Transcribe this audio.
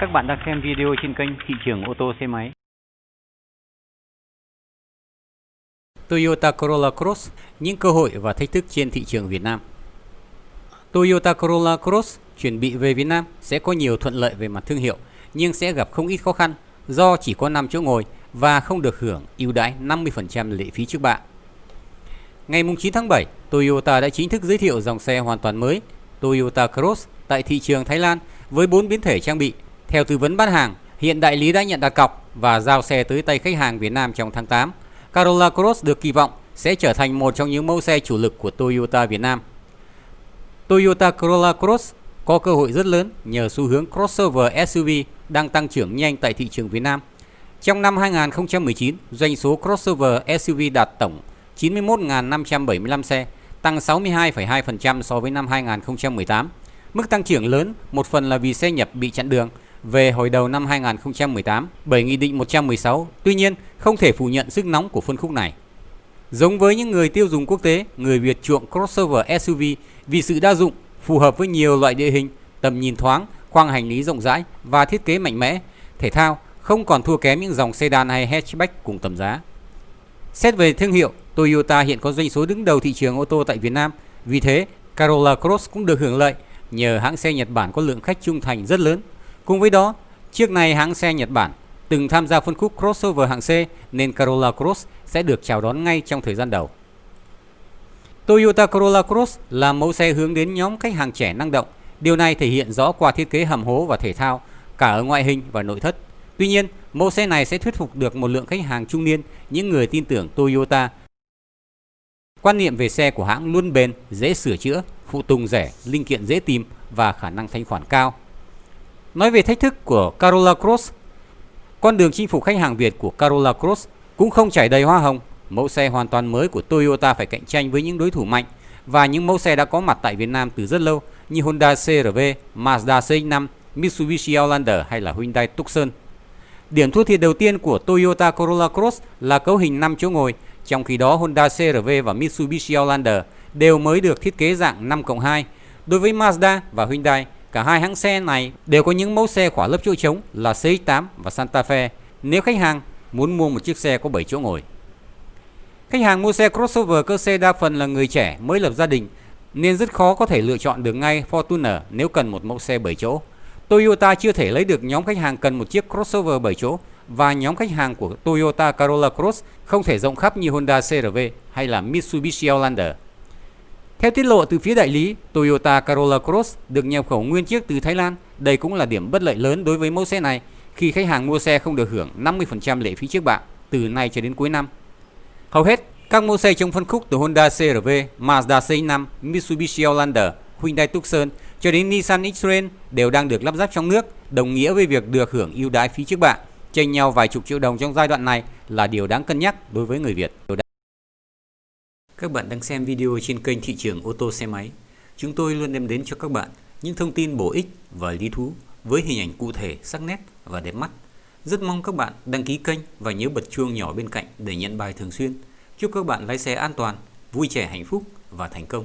Các bạn đang xem video trên kênh Thị trường ô tô xe máy. Toyota Corolla Cross, những cơ hội và thách thức trên thị trường Việt Nam. Toyota Corolla Cross chuẩn bị về Việt Nam sẽ có nhiều thuận lợi về mặt thương hiệu, nhưng sẽ gặp không ít khó khăn do chỉ có 5 chỗ ngồi và không được hưởng ưu đãi 50% lệ phí trước bạ. Ngày 9 tháng 7, Toyota đã chính thức giới thiệu dòng xe hoàn toàn mới Toyota Cross tại thị trường Thái Lan với 4 biến thể trang bị. Theo tư vấn bán hàng, hiện đại lý đã nhận đặt cọc và giao xe tới tay khách hàng Việt Nam trong tháng 8. Corolla Cross được kỳ vọng sẽ trở thành một trong những mẫu xe chủ lực của Toyota Việt Nam. Toyota Corolla Cross có cơ hội rất lớn nhờ xu hướng crossover SUV đang tăng trưởng nhanh tại thị trường Việt Nam. Trong năm 2019, doanh số crossover SUV đạt tổng 91.575 xe, tăng 62,2% so với năm 2018. Mức tăng trưởng lớn một phần là vì xe nhập bị chặn đường về hồi đầu năm 2018 bởi Nghị định 116. Tuy nhiên, không thể phủ nhận sức nóng của phân khúc này. Giống với những người tiêu dùng quốc tế, người Việt chuộng crossover SUV vì sự đa dụng, phù hợp với nhiều loại địa hình, tầm nhìn thoáng, khoang hành lý rộng rãi và thiết kế mạnh mẽ, thể thao, không còn thua kém những dòng sedan hay hatchback cùng tầm giá. Xét về thương hiệu, Toyota hiện có doanh số đứng đầu thị trường ô tô tại Việt Nam. Vì thế, Corolla Cross cũng được hưởng lợi nhờ hãng xe Nhật Bản có lượng khách trung thành rất lớn. Cùng với đó, trước nay hãng xe Nhật Bản từng tham gia phân khúc crossover hạng C nên Corolla Cross sẽ được chào đón ngay trong thời gian đầu. Toyota Corolla Cross là mẫu xe hướng đến nhóm khách hàng trẻ năng động. Điều này thể hiện rõ qua thiết kế hầm hố và thể thao, cả ở ngoại hình và nội thất. Tuy nhiên, mẫu xe này sẽ thuyết phục được một lượng khách hàng trung niên, những người tin tưởng Toyota. Quan niệm về xe của hãng luôn bền, dễ sửa chữa, phụ tùng rẻ, linh kiện dễ tìm và khả năng thanh khoản cao. Nói về thách thức của Corolla Cross, con đường chinh phục khách hàng Việt của Corolla Cross cũng không trải đầy hoa hồng. Mẫu xe hoàn toàn mới của Toyota phải cạnh tranh với những đối thủ mạnh và những mẫu xe đã có mặt tại Việt Nam từ rất lâu như Honda CR-V, Mazda CX-5, Mitsubishi Outlander hay là Hyundai Tucson. Điểm thua thiệt đầu tiên của Toyota Corolla Cross là cấu hình 5 chỗ ngồi, trong khi đó Honda CR-V và Mitsubishi Outlander đều mới được thiết kế dạng 5+2. Đối với Mazda và Hyundai, cả hai hãng xe này đều có những mẫu xe khỏa lấp chỗ trống là CX-8 và Santa Fe nếu khách hàng muốn mua một chiếc xe có 7 chỗ ngồi. Khách hàng mua xe crossover cơ xe đa phần là người trẻ mới lập gia đình nên rất khó có thể lựa chọn được ngay Fortuner nếu cần một mẫu xe 7 chỗ. Toyota chưa thể lấy được nhóm khách hàng cần một chiếc crossover 7 chỗ và nhóm khách hàng của Toyota Corolla Cross không thể rộng khắp như Honda CR-V hay là Mitsubishi Outlander. Theo tiết lộ từ phía đại lý, Toyota Corolla Cross được nhập khẩu nguyên chiếc từ Thái Lan. Đây cũng là điểm bất lợi lớn đối với mẫu xe này khi khách hàng mua xe không được hưởng 50% lệ phí trước bạ từ nay cho đến cuối năm. Hầu hết các mẫu xe trong phân khúc từ Honda CR-V, Mazda CX-5, Mitsubishi Outlander, Hyundai Tucson cho đến Nissan X-Trail đều đang được lắp ráp trong nước, đồng nghĩa với việc được hưởng ưu đãi phí trước bạ, chênh nhau vài chục triệu đồng trong giai đoạn này là điều đáng cân nhắc đối với người Việt. Các bạn đang xem video trên kênh Thị trường ô tô xe máy. Chúng tôi luôn đem đến cho các bạn những thông tin bổ ích và lý thú với hình ảnh cụ thể, sắc nét và đẹp mắt. Rất mong các bạn đăng ký kênh và nhớ bật chuông nhỏ bên cạnh để nhận bài thường xuyên. Chúc các bạn lái xe an toàn, vui trẻ, hạnh phúc và thành công.